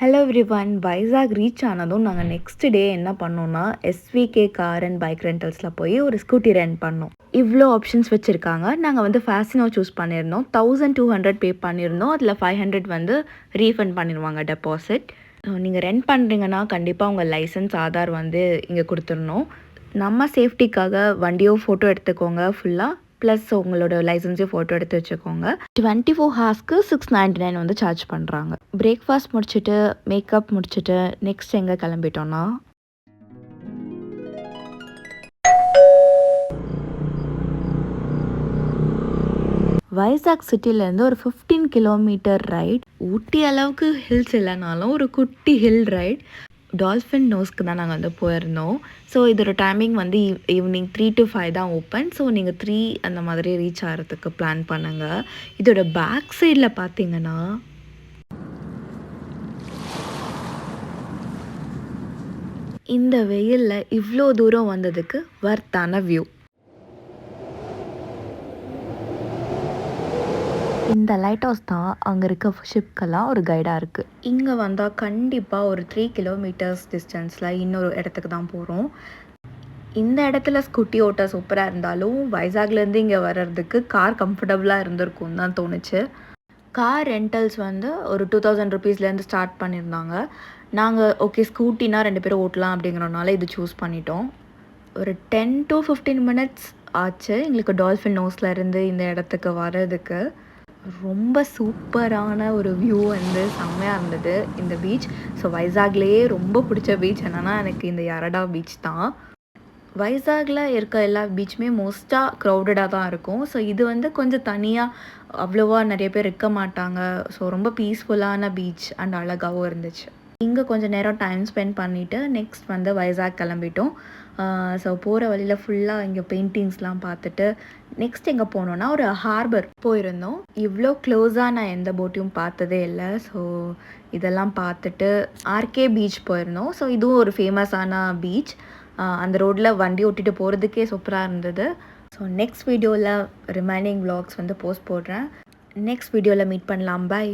Hello everyone. Vaisakh reach ஆனதும் நாங்கள் next day என்ன பண்ணோம்னா எஸ்விகே கார் அண்ட் பைக் ரெண்டல்ஸில் போய் ஒரு ஸ்கூட்டி ரெண்ட் பண்ணோம். இவ்வளோ ஆப்ஷன்ஸ் வச்சுருக்காங்க. நாங்கள் வந்து ஃபேசினோ சூஸ் பண்ணியிருந்தோம். 1200 பே பண்ணியிருந்தோம். அதில் 500 வந்து ரீஃபண்ட் பண்ணிடுவாங்க டெபாசிட். நீங்கள் ரெண்ட் பண்ணுறீங்கன்னா கண்டிப்பாக உங்கள் லைசன்ஸ் ஆதார் வந்து இங்கே கொடுத்துடணும். நம்ம சேஃப்டிக்காக வண்டியோ ஃபோட்டோ எடுத்துக்கோங்க ஃபுல்லாக. ப்ளஸ் உங்களோட லைசன்ஸையும் ஃபோட்டோ எடுத்து வச்சுக்கோங்க. 24 ஹார்ஸ்க்கு 699 வந்து சார்ஜ் பண்ணுறாங்க. பிரேக்ஃபாஸ்ட் முடிச்சுட்டு மேக்கப் முடிச்சுட்டு நெக்ஸ்ட் எங்கே கிளம்பிட்டோன்னா வைசாக் சிட்டிலேருந்து ஒரு 15 கிலோமீட்டர் ரைட். ஊட்டி அளவுக்கு ஹில்ஸ் இல்லைனாலும் ஒரு குட்டி ஹில் ரைட். டால்ஃபின் நோஸ்க்கு தான் நாங்கள் வந்து போயிருந்தோம். ஸோ இதோட டைமிங் வந்து ஈவினிங் 3 to 5 தான் ஓப்பன். ஸோ நீங்கள் 3 அந்த மாதிரி ரீச் ஆகிறதுக்கு பிளான் பண்ணுங்கள். இதோட பேக் சைடில் பார்த்தீங்கன்னா இந்த வெயிலில் இவ்வளோ தூரம் வந்ததுக்கு வர்த்தான வியூ. இந்த லைட் ஹவுஸ் தான் அங்கே இருக்க ஷிப்க்கெல்லாம் ஒரு கைடாக இருக்குது. இங்கே வந்தால் கண்டிப்பாக ஒரு 3 கிலோமீட்டர்ஸ் டிஸ்டன்ஸில் இன்னொரு இடத்துக்கு தான் போகிறோம். இந்த இடத்துல ஸ்கூட்டி ஓட்ட சூப்பராக இருந்தாலும் வைசாக்லேருந்து இங்கே வர்றதுக்கு கார் கம்ஃபர்டபுளாக இருந்திருக்கும் தான் தோணுச்சு. கார் ரெண்டல்ஸ் வந்து ஒரு 2000 ருபீஸ்லேருந்து ஸ்டார்ட் பண்ணியிருந்தாங்க. நாங்கள் ஓகே ஸ்கூட்டினா 2 பேரும் ஓட்டலாம் அப்படிங்கிறனால இது சூஸ் பண்ணிட்டோம். ஒரு 10 to 15 மினிட்ஸ் ஆச்சு எங்களுக்கு டால்ஃபின் நோஸ்லேருந்து இந்த இடத்துக்கு வர்றதுக்கு. ரொம்ப சூப்பரான ஒரு வியூ வந்து செம்மையாக இருந்தது இந்த பீச். ஸோ வைசாக்லேயே ரொம்ப பிடிச்ச பீச் என்னென்னா எனக்கு இந்த யரடா பீச் தான். வைசாகில் இருக்க எல்லா பீச்சுமே மோஸ்ட்டாக க்ரௌடடாக தான் இருக்கும். ஸோ இது வந்து கொஞ்சம் தனியாக அவ்வளோவா நிறைய பேர் இருக்க மாட்டாங்க. ஸோ ரொம்ப பீஸ்ஃபுல்லான பீச் அண்ட் அழகாகவும் இருந்துச்சு. இங்கே கொஞ்சம் நேரம் டைம் ஸ்பெண்ட் பண்ணிவிட்டு நெக்ஸ்ட் வந்து வைசாக் கிளம்பிட்டோம். ஸோ போகிற வழியில் ஃபுல்லாக இங்கே பெயிண்டிங்ஸ்லாம் பார்த்துட்டு நெக்ஸ்ட் எங்கே போனோன்னா ஒரு ஹார்பர் போயிருந்தோம். இவ்வளோ க்ளோஸாக நான் எந்த போட்டையும் பார்த்ததே இல்லை. ஸோ இதெல்லாம் பார்த்துட்டு ஆர்கே பீச் போயிருந்தோம். ஸோ இதுவும் ஒரு ஃபேமஸான பீச். அந்த ரோட்டில் வண்டி ஓட்டிகிட்டு போகிறதுக்கே சூப்பராக இருந்தது. ஸோ நெக்ஸ்ட் வீடியோவில் ரிமைனிங் விலாக்ஸ் வந்து போஸ்ட் போடுறேன். நெக்ஸ்ட் வீடியோவில் மீட் பண்ணலாம். பை.